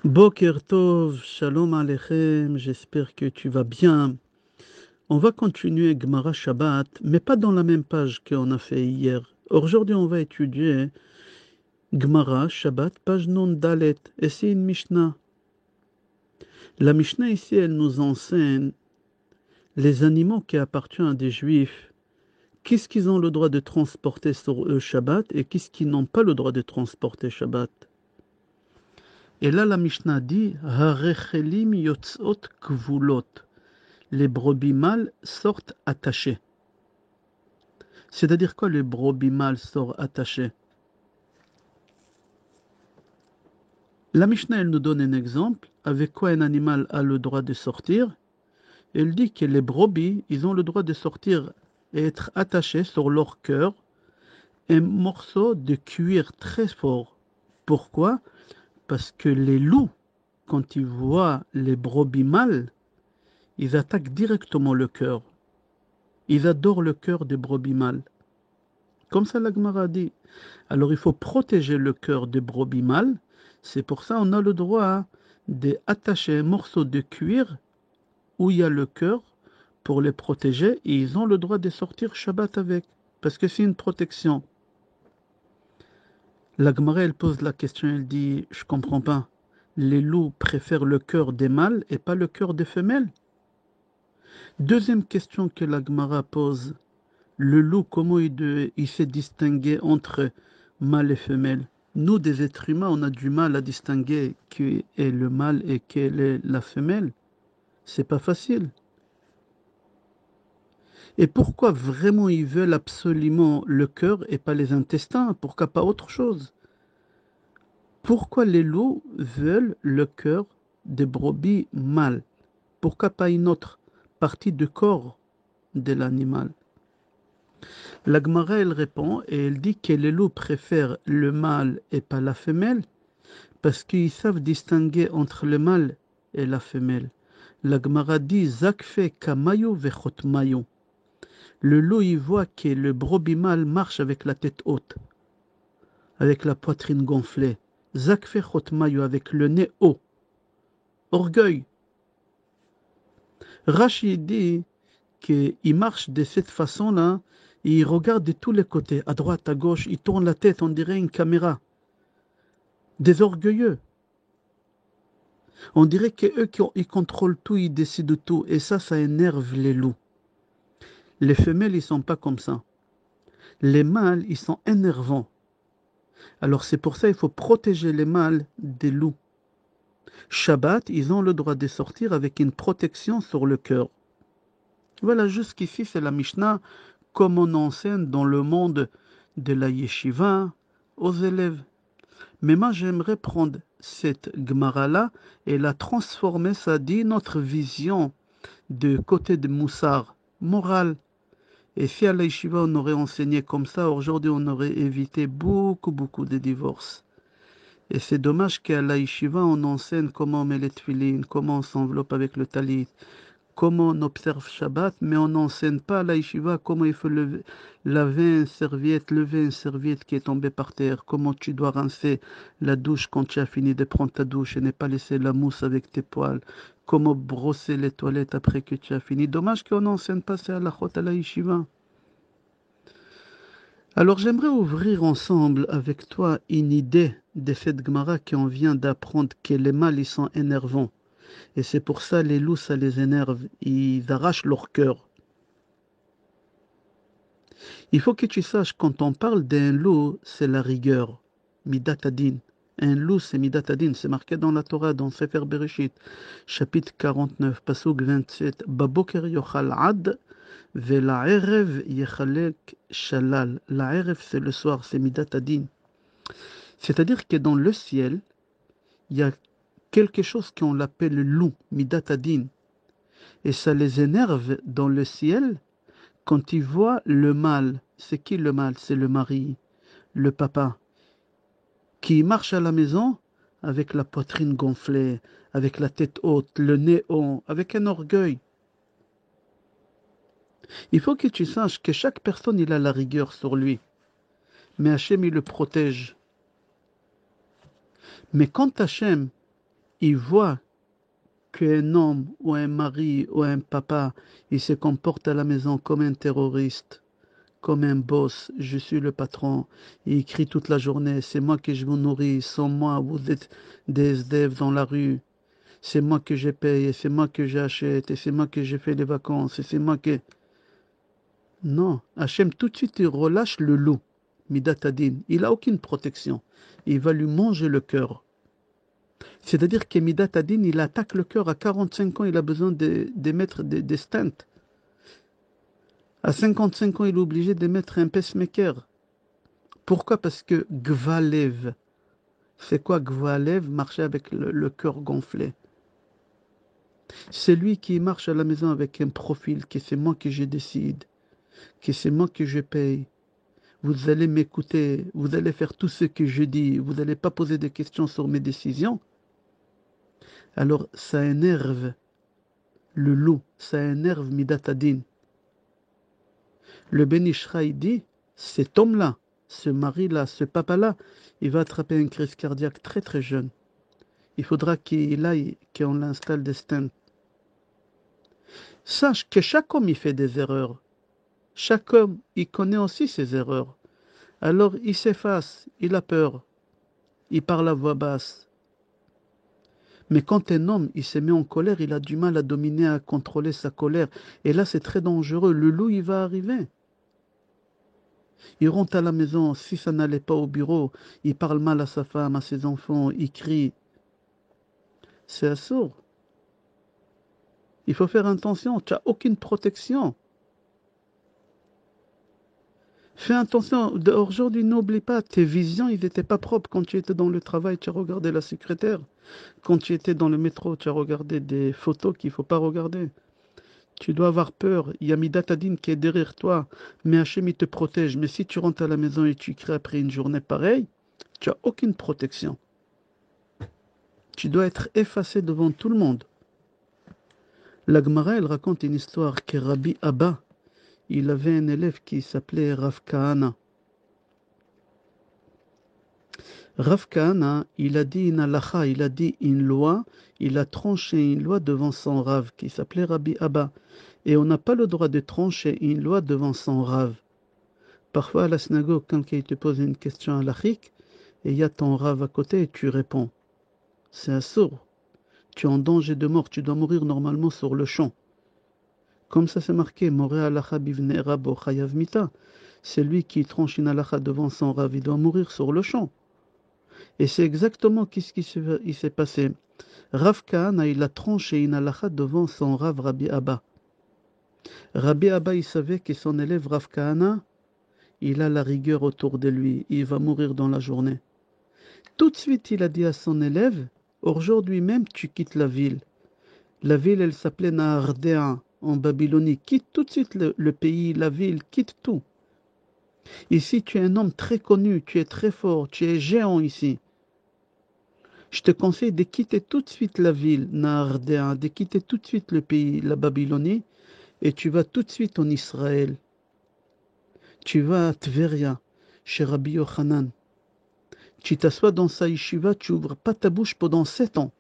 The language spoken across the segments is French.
Boker Tov, Shalom Aleichem, j'espère que tu vas bien. On va continuer Gemara Shabbat, mais pas dans la même page qu'on a fait hier. Aujourd'hui, on va étudier Gemara Shabbat, page non Dalet, et c'est une Mishnah. La Mishnah ici, elle nous enseigne les animaux qui appartiennent à des Juifs. Qu'est-ce qu'ils ont le droit de transporter sur eux Shabbat et qu'est-ce qu'ils n'ont pas le droit de transporter Shabbat. Et là, la Mishnah dit Harechelim yotzot kvulot. Les brebis mâles sortent attachées. C'est-à-dire quoi les brebis mâles sortent attachées? La Mishnah, elle nous donne un exemple avec quoi un animal a le droit de sortir. Elle dit que les brebis, ils ont le droit de sortir et être attachés sur leur cœur un morceau de cuir très fort. Pourquoi? Parce que les loups, quand ils voient les brebis mâles, ils attaquent directement le cœur. Ils adorent le cœur des brebis mâles. Comme ça, la Gemara dit. Alors, il faut protéger le cœur des brebis mâles. C'est pour ça qu'on a le droit d'attacher un morceau de cuir où il y a le cœur pour les protéger et ils ont le droit de sortir Shabbat avec. Parce que c'est une protection. La Gemara, elle pose la question, elle dit, je comprends pas. Les loups préfèrent le cœur des mâles et pas le cœur des femelles? Deuxième question que la Gemara pose. Le loup, comment il sait distinguer entre mâle et femelle? Nous, des êtres humains, on a du mal à distinguer qui est le mâle et quelle est la femelle. C'est pas facile. Et pourquoi vraiment ils veulent absolument le cœur et pas les intestins? Pourquoi pas autre chose? Pourquoi les loups veulent le cœur des brebis mâles? Pourquoi pas une autre partie du corps de l'animal? La Gemara, elle répond et elle dit que les loups préfèrent le mâle et pas la femelle parce qu'ils savent distinguer entre le mâle et la femelle. La Gemara dit Zakfe kamayo vechot mayo. Le loup, il voit que le brebis mâle marche avec la tête haute, avec la poitrine gonflée. Zakfe chot mayo, avec le nez haut. Orgueil. Rashi dit qu'il marche de cette façon-là, et il regarde de tous les côtés, à droite, à gauche, il tourne la tête, on dirait une caméra. Des orgueilleux. On dirait qu'eux, ils contrôlent tout, ils décident tout, et ça énerve les loups. Les femelles, ils sont pas comme ça. Les mâles, ils sont énervants. Alors c'est pour ça qu'il faut protéger les mâles des loups. Shabbat, ils ont le droit de sortir avec une protection sur le cœur. Voilà, jusqu'ici, c'est la Mishnah, comme on enseigne dans le monde de la yeshiva aux élèves. Mais moi, j'aimerais prendre cette Gemara-là et la transformer, ça dit, notre vision de côté de Moussar, morale. Et si à la yeshiva, on aurait enseigné comme ça, aujourd'hui, on aurait évité beaucoup de divorces. Et c'est dommage qu'à la yeshiva, on enseigne comment on met les tefilines, comment on s'enveloppe avec le talit, comment on observe Shabbat, mais on n'enseigne pas à la yeshiva comment il faut lever une serviette qui est tombée par terre, comment tu dois rincer la douche quand tu as fini de prendre ta douche et ne pas laisser la mousse avec tes poils, comment brosser les toilettes après que tu as fini. Dommage qu'on n'enseigne pas ces halachot à la yeshiva. Alors j'aimerais ouvrir ensemble avec toi une idée de cette Gemara qu'on vient d'apprendre que les mâles ils sont énervants. Et c'est pour ça les loups, ça les énerve. Ils arrachent leur cœur. Il faut que tu saches, quand on parle d'un loup, c'est la rigueur. Midat Adin. Un loup, c'est Midat Adin. C'est marqué dans la Torah, dans Sefer Bereshit, chapitre 49, pasuk 27. Baboker yochal ad, vela'erev yechalek shalal. La'erev, c'est le soir, c'est Midat Adin. C'est-à-dire que dans le ciel, il y a quelque chose qu'on l'appelle le loup, Midat Adin. Et ça les énerve dans le ciel quand ils voient le mâle. C'est qui le mâle? C'est le mari, le papa, qui marche à la maison avec la poitrine gonflée, avec la tête haute, le nez haut, avec un orgueil. Il faut que tu saches que chaque personne, il a la rigueur sur lui. Mais Hachem, il le protège. Mais quand Hachem, il voit qu'un homme ou un mari ou un papa, il se comporte à la maison comme un terroriste, comme un boss, je suis le patron, il crie toute la journée, c'est moi que je vous nourris, sans moi, vous êtes des SDF dans la rue, c'est moi que je paye, et c'est moi que j'achète, et c'est moi que j'ai fait les vacances, et c'est moi que... Non, Hachem tout de suite il relâche le loup, Midat Hadin, il n'a aucune protection, il va lui manger le cœur. C'est-à-dire que Midat Hadin, il attaque le cœur à 45 ans, il a besoin d'émettre des stents. À 55 ans, il est obligé d'émettre un pacemaker. Pourquoi? Parce que Gvalev, c'est quoi Gvalev? Marcher avec le cœur gonflé. C'est lui qui marche à la maison avec un profil, que c'est moi que je décide, que c'est moi que je paye. Vous allez m'écouter, vous allez faire tout ce que je dis, vous n'allez pas poser des questions sur mes décisions. Alors ça énerve le loup, ça énerve Midat Hadin. Le Ben Ishraï dit, cet homme-là, ce mari-là, ce papa-là, il va attraper une crise cardiaque très très jeune. Il faudra qu'il aille, qu'on l'installe des stents. Sache que chaque homme, il fait des erreurs. Chaque homme, il connaît aussi ses erreurs. Alors, il s'efface, il a peur, il parle à voix basse. Mais quand un homme, il se met en colère, il a du mal à dominer, à contrôler sa colère. Et là, c'est très dangereux. Le loup, il va arriver. Il rentre à la maison, si ça n'allait pas au bureau, il parle mal à sa femme, à ses enfants, il crie. C'est assourd. Il faut faire attention, tu n'as aucune protection. Fais attention, aujourd'hui, n'oublie pas, tes visions, ils n'étaient pas propres. Quand tu étais dans le travail, tu as regardé la secrétaire. Quand tu étais dans le métro, tu as regardé des photos qu'il ne faut pas regarder. Tu dois avoir peur. Il y a Midat Hadin qui est derrière toi. Mais Hachem, il te protège. Mais si tu rentres à la maison et tu cries après une journée pareille, tu n'as aucune protection. Tu dois être effacé devant tout le monde. La Gemara, elle raconte une histoire que Rabbi Abba, il avait un élève qui s'appelait Rav Kahana. Rav Kahana, il a dit une halacha, il a dit une loi, il a tranché une loi devant son Rav qui s'appelait Rabbi Abba. Et on n'a pas le droit de trancher une loi devant son Rav. Parfois à la synagogue, quelqu'un te pose une question halachique, et il y a ton Rav à côté et tu réponds. C'est un sourd. Tu es en danger de mort, tu dois mourir normalement sur le champ. Comme ça c'est marqué, Moré halacha bivne rabo chayav mita. C'est lui qui tranche une halacha devant son Rav, il doit mourir sur le champ. Et c'est exactement ce qui s'est passé. Rav Kahana, il a tranché une halacha devant son Rav Rabbi Abba. Rabbi Abba, il savait que son élève Rav Kahana, il a la rigueur autour de lui, il va mourir dans la journée. Tout de suite, il a dit à son élève, aujourd'hui même, tu quittes la ville. La ville, elle s'appelait Nahardea, en Babylonie. Quitte tout de suite le pays, la ville, quitte tout. Ici, tu es un homme très connu, tu es très fort, tu es géant ici. Je te conseille de quitter tout de suite la ville, Nahardea, de quitter tout de suite le pays, la Babylonie, et tu vas tout de suite en Israël. Tu vas à Tveria, chez Rabbi Yochanan. Tu t'assois dans sa yeshiva, tu n'ouvres pas ta bouche pendant 7 ans.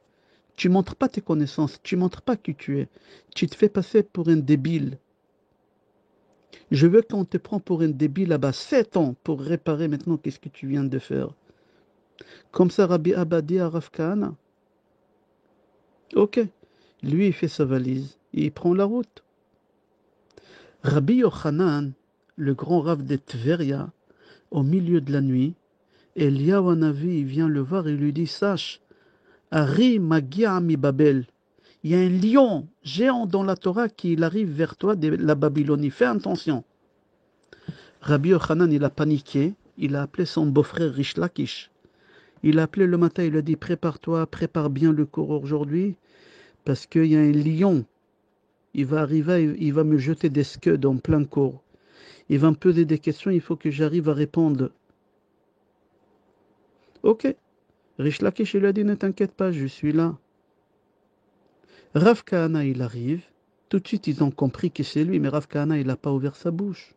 Tu ne montres pas tes connaissances, tu ne montres pas qui tu es. Tu te fais passer pour un débile. Je veux qu'on te prend pour un débile là-bas 7 ans pour réparer maintenant qu'est-ce que tu viens de faire. Comme ça, Rabbi Abba dit à Rav Kahana. Ok, lui il fait sa valise, et il prend la route. Rabbi Yochanan, le grand Rav de Tveria, au milieu de la nuit, Eliyahu Hanavi vient le voir et lui dit, sache, Ari Magia mi Babel. Il y a un lion géant dans la Torah qui arrive vers toi de la Babylonie. Fais attention. Rabbi Yochanan, il a paniqué. Il a appelé son beau-frère Rish Lakish. Il a appelé le matin, il a dit, prépare-toi, prépare bien le cours aujourd'hui, parce qu'il y a un lion. Il va arriver, il va me jeter des scuds en plein cours. Il va me poser des questions, il faut que j'arrive à répondre. Ok. Rish Lakish, il a dit, ne t'inquiète pas, je suis là. Rav Kahana, il arrive. Tout de suite, ils ont compris que c'est lui, mais Rav Kahana, il n'a pas ouvert sa bouche.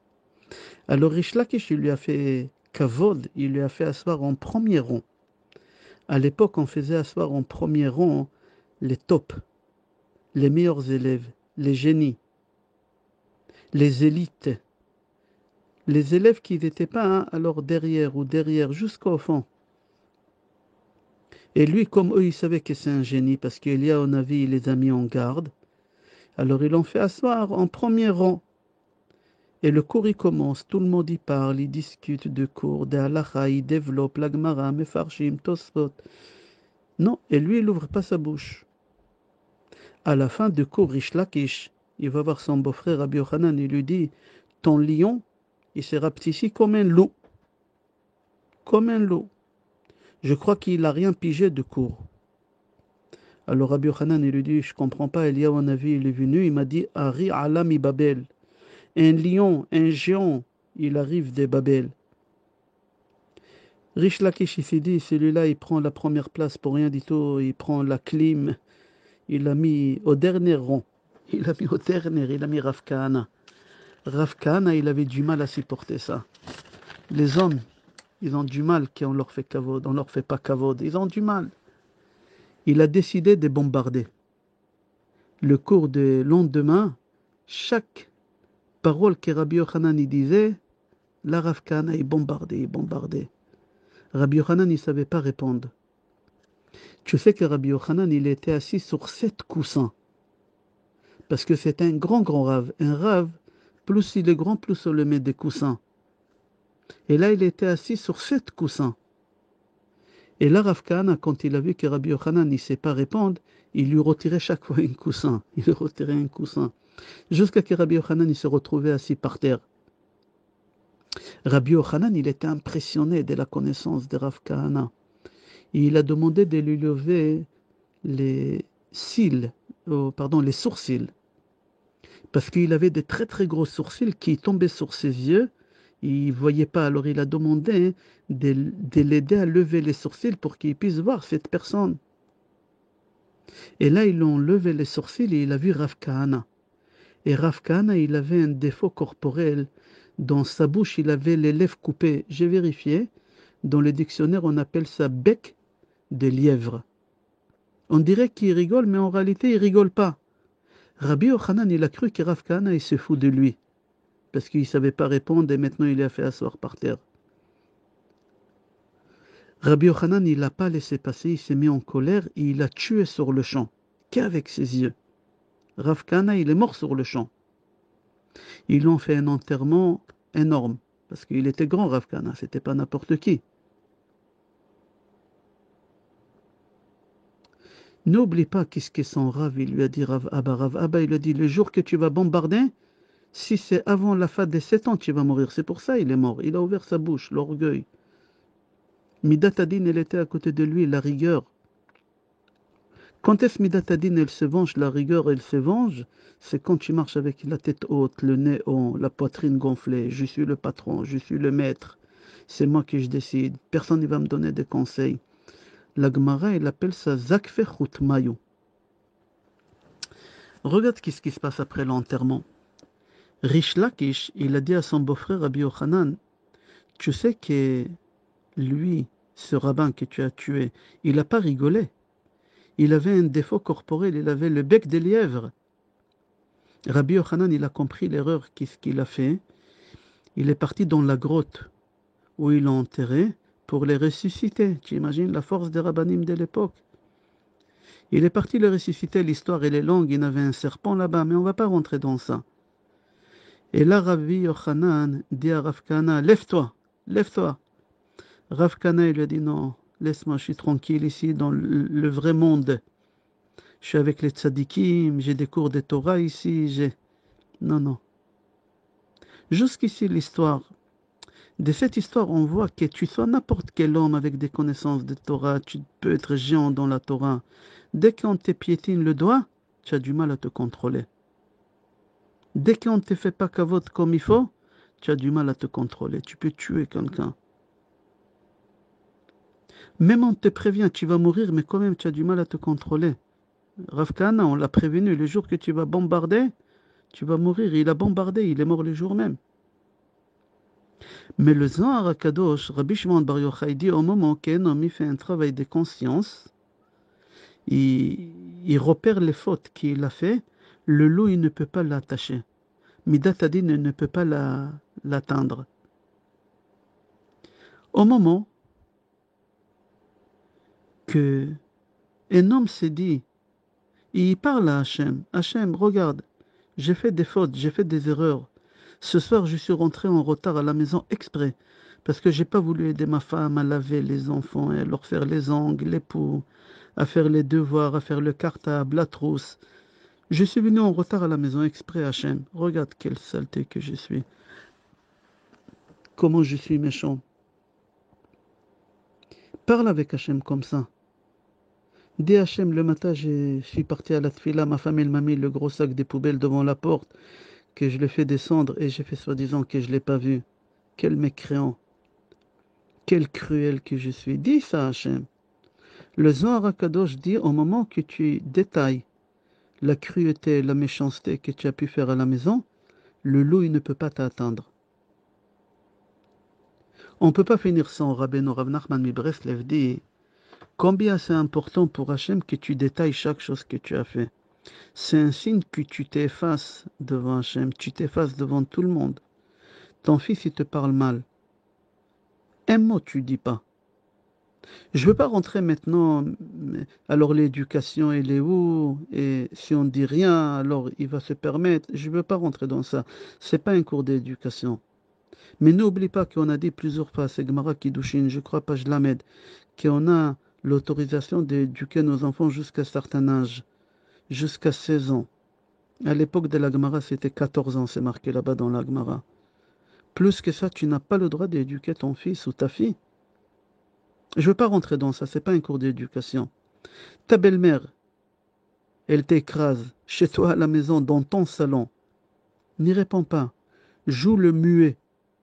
Alors Rish Lakish, il lui a fait kavod, il lui a fait asseoir en premier rang. À l'époque, on faisait asseoir en premier rang les tops, les meilleurs élèves, les génies, les élites, les élèves qui n'étaient pas alors derrière ou derrière jusqu'au fond. Et lui, comme eux, ils savaient que c'est un génie parce qu'Elia, on a vu, il les a mis en garde. Alors ils l'ont fait asseoir en premier rang. Et le cours, il commence. Tout le monde y parle, il discute de cours, de halakha, il développe la Gemara, Mefarshim, Tosfot. Non, et lui, il n'ouvre pas sa bouche. À la fin du cours, Rish Lakish, il va voir son beau-frère Rabbi Yochanan, il lui dit, ton lion, il s'est rapetissé comme un loup. Comme un loup. Je crois qu'il n'a rien pigé de cours. Alors Rabbi Yochanan, il lui dit, je ne comprends pas, Eliyahu Hanavi, il est venu, il m'a dit, Ari Alami Babel. Un lion, un géant, il arrive des Babel. Rish Lakish, il s'est dit, celui-là, il prend la première place pour rien du tout, il prend la clim, il l'a mis au dernier rang. Il a mis au dernier, il a mis Rav Kahana. Rav Kahana, il avait du mal à supporter ça. Les hommes, ils ont du mal qu'on leur fait kavod, on leur fait pas kavod, ils ont du mal. Il a décidé de bombarder. Le cours de lendemain, chaque parole que Rabbi Yochanan disait, la Rav Kahana, il bombardait, il bombardait. Rabbi Yochanan, il ne savait pas répondre. Tu sais que Rabbi Yochanan, il était assis sur 7 coussins. Parce que c'est un grand rave. Un rave, plus il est grand, plus on le met des coussins. Et là, il était assis sur 7 coussins. Et là, Rav Kahana, quand il a vu que Rabbi Yochanan ne sait pas répondre, il lui retirait chaque fois un coussin. Il lui retirait un coussin. Jusqu'à ce que Rabbi Yochanan il se retrouvait assis par terre. Rabbi Yochanan, il était impressionné de la connaissance de Rav Kahana. Et il a demandé de lui lever les cils, les sourcils. Parce qu'il avait des très très gros sourcils qui tombaient sur ses yeux. Il ne voyait pas. Alors il a demandé de l'aider à lever les sourcils pour qu'il puisse voir cette personne. Et là, ils ont levé les sourcils et il a vu Rav Kahana. Et Rav Kahana, il avait un défaut corporel. Dans sa bouche, il avait les lèvres coupées. J'ai vérifié. Dans le dictionnaire, on appelle ça bec de lièvre. On dirait qu'il rigole, mais en réalité, il rigole pas. Rabbi Yochanan, il a cru que Rav Kahana, il se fout de lui. Parce qu'il ne savait pas répondre et maintenant il l'a fait asseoir par terre. Rabbi Yochanan, il l'a pas laissé passer, il s'est mis en colère et il a tué sur le champ, qu'avec ses yeux. Rav Kahana, il est mort sur le champ. Ils ont fait un enterrement énorme, parce qu'il était grand, Rav Kahana, c'était pas n'importe qui. N'oublie pas qu'est-ce que son Rav, il lui a dit, Rav Abba, il lui a dit, le jour que tu vas bombarder, si c'est avant la fin des 7 ans, tu vas mourir. C'est pour ça qu'il est mort. Il a ouvert sa bouche, l'orgueil. Midat Hadin, elle était à côté de lui, la rigueur. Quand est-ce Midat Hadin, elle se venge, la rigueur, elle se venge, c'est quand tu marches avec la tête haute, le nez haut, la poitrine gonflée. Je suis le patron, je suis le maître. C'est moi qui je décide. Personne ne va me donner des conseils. La Gemara, elle appelle ça Zakfe Chutmayu. Regarde ce qui se passe après l'enterrement. Rish Lakish, il a dit à son beau-frère Rabbi Yochanan, tu sais que lui, ce rabbin que tu as tué, il n'a pas rigolé. Il avait un défaut corporel, il avait le bec de lièvre. Rabbi Yochanan, il a compris l'erreur qu'il a fait. Il est parti dans la grotte où il l'a enterré pour les ressusciter. Tu imagines la force des rabbinim de l'époque. Il est parti les ressusciter, l'histoire elle est longue, il y avait un serpent là-bas, mais on ne va pas rentrer dans ça. Et là, Rabbi Yochanan dit à Rav Kahana, lève-toi, lève-toi. Rav Kahana, il lui a dit, non, laisse-moi, je suis tranquille ici dans le vrai monde. Je suis avec les tzadikim, j'ai des cours de Torah ici, Non, non. Jusqu'ici, l'histoire. De cette histoire, on voit que tu sois n'importe quel homme avec des connaissances de Torah, tu peux être géant dans la Torah. Dès qu'on te piétine le doigt, tu as du mal à te contrôler. Dès qu'on ne te fait pas kavod comme il faut, tu as du mal à te contrôler. Tu peux tuer quelqu'un. Même on te prévient, tu vas mourir, mais quand même, tu as du mal à te contrôler. Rav Kahana, on l'a prévenu, le jour que tu vas bombarder, tu vas mourir. Il a bombardé, il est mort le jour même. Mais le Zohar HaKadosh, Rabbi Shimon Bar Yochai dit au moment qu'un homme fait un travail de conscience, il repère les fautes qu'il a fait, le loup il ne peut pas l'attacher. Midat Hadin ne peut pas l'atteindre. Au moment que un homme s'est dit, il parle à Hachem, Hachem, regarde, j'ai fait des fautes, j'ai fait des erreurs. Ce soir, je suis rentré en retard à la maison exprès, parce que j'ai pas voulu aider ma femme à laver les enfants et à leur faire les ongles, les poux, à faire les devoirs, à faire le cartable, la trousse. Je suis venu en retard à la maison exprès, Hachem. Regarde quelle saleté que je suis. Comment je suis méchant. Parle avec Hachem comme ça. Dis Hachem, le matin, je suis parti à la tfila, ma femme, elle m'a mis le gros sac des poubelles devant la porte, que je l'ai fait descendre et j'ai fait soi-disant que je ne l'ai pas vu. Quel mécréant. Quel cruel que je suis. Dis ça, Hachem. Le Zohar HaKadosh dit au moment que tu détailles la cruauté, la méchanceté que tu as pu faire à la maison, le loup, il ne peut pas t'atteindre. On ne peut pas finir sans Rabbeinu Rav Nachman mi Breslev dit combien c'est important pour Hachem que tu détailles chaque chose que tu as fait. C'est un signe que tu t'effaces devant Hachem, tu t'effaces devant tout le monde. Ton fils, il te parle mal. Un mot, tu dis pas. Je ne veux pas rentrer maintenant, alors l'éducation, elle est où? Et si on ne dit rien, alors il va se permettre. Je ne veux pas rentrer dans ça. Ce n'est pas un cours d'éducation. Mais n'oublie pas qu'on a dit plusieurs fois, c'est Gemara Kiddushin, je crois pas, je l'amène, qu'on a l'autorisation d'éduquer nos enfants jusqu'à un certain âge, jusqu'à 16 ans. À l'époque de la Gemara, c'était 14 ans, c'est marqué là-bas dans la Gemara. Plus que ça, tu n'as pas le droit d'éduquer ton fils ou ta fille. Je ne veux pas rentrer dans ça, c'est pas un cours d'éducation. Ta belle-mère, elle t'écrase chez toi à la maison, dans ton salon. N'y réponds pas. Joue le muet.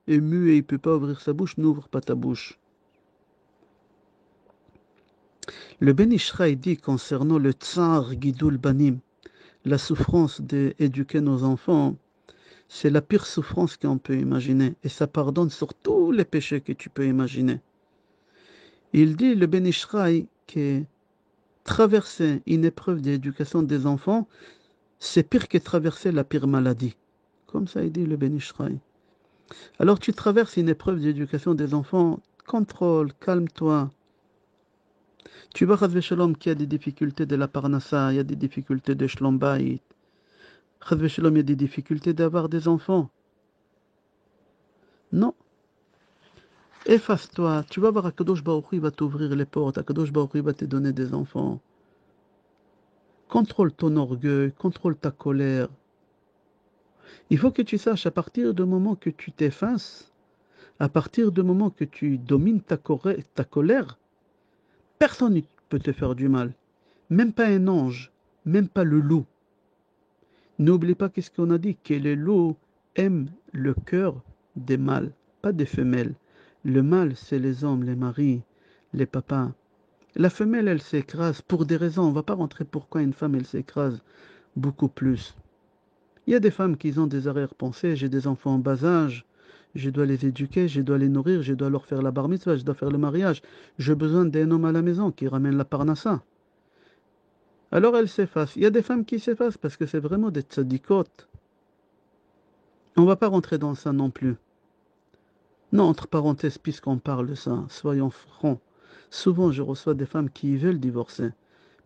Et muet, il ne peut pas ouvrir sa bouche, n'ouvre pas ta bouche. Le Ben Ishraï dit concernant le tsar Gidul Banim, la souffrance d'éduquer nos enfants, c'est la pire souffrance qu'on peut imaginer. Et ça pardonne sur tous les péchés que tu peux imaginer. Il dit, le Ben Ishraï, que traverser une épreuve d'éducation des enfants, c'est pire que traverser la pire maladie. Comme ça, il dit le Ben Ishraï. Alors tu traverses une épreuve d'éducation des enfants, contrôle, calme-toi. Tu vois, Chazvé Shalom, qu'il y a des difficultés de la parnassa, il y a des difficultés de shlombaït. Chazvé Shalom, il y a des difficultés d'avoir des enfants. Non. Efface-toi. Tu vas voir, Akadosh Baruch Hu, il va t'ouvrir les portes. Akadosh Baruch Hu, il va te donner des enfants. Contrôle ton orgueil, contrôle ta colère. Il faut que tu saches, à partir du moment que tu t'effaces, à partir du moment que tu domines ta colère, personne ne peut te faire du mal. Même pas un ange, même pas le loup. N'oublie pas qu'est-ce qu'on a dit, que les loups aiment le cœur des mâles, pas des femelles. Le mâle, c'est les hommes, les maris, les papas. La femelle, elle s'écrase pour des raisons. On ne va pas rentrer pourquoi une femme, elle s'écrase beaucoup plus. Il y a des femmes qui ont des arrière-pensées. J'ai des enfants en bas âge. Je dois les éduquer, je dois les nourrir, je dois leur faire la bar mitzvah, je dois faire le mariage. J'ai besoin d'un homme à la maison qui ramène la parnassa. Alors elles s'effacent. Il y a des femmes qui s'effacent parce que c'est vraiment des tzadikotes. On ne va pas rentrer dans ça non plus. Non, entre parenthèses, puisqu'on parle de ça, soyons francs. Souvent, je reçois des femmes qui veulent divorcer.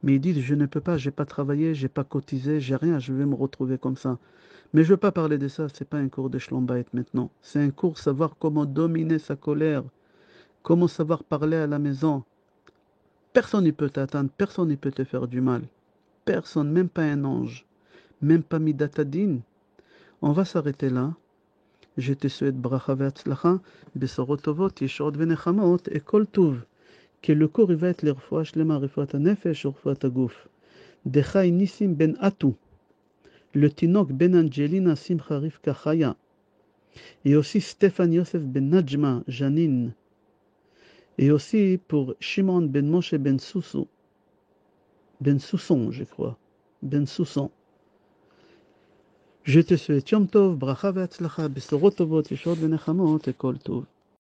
Mais ils disent, je ne peux pas, j'ai pas travaillé, j'ai pas cotisé, j'ai rien, je vais me retrouver comme ça. Mais je ne veux pas parler de ça, c'est pas un cours de Schlombait maintenant. C'est un cours savoir comment dominer sa colère, comment savoir parler à la maison. Personne ne peut t'atteindre, personne ne peut te faire du mal. Personne, même pas un ange, même pas Midatadine. On va s'arrêter là. Je te souhaite bracha ve'atzlacha, besorot tovot, yeshurot ve'nechamot, et kol tuv. Que le cours il va être l'irfoua shlema, refuat hanefesh, refuat haguf. Dechai Nissim ben Atou, le Tinok ben Angelina Simcha Rivka Chaya, et aussi Stéphane Yosef ben Najma Janine, et aussi pour Shimon ben Moshe ben Sousson, je crois, ben Sousson. Je te souhaite Yom Tov, Bracha ve'atzlacha, Besorot Tovot, Yeshot ve'Nechamot et Kol Tov.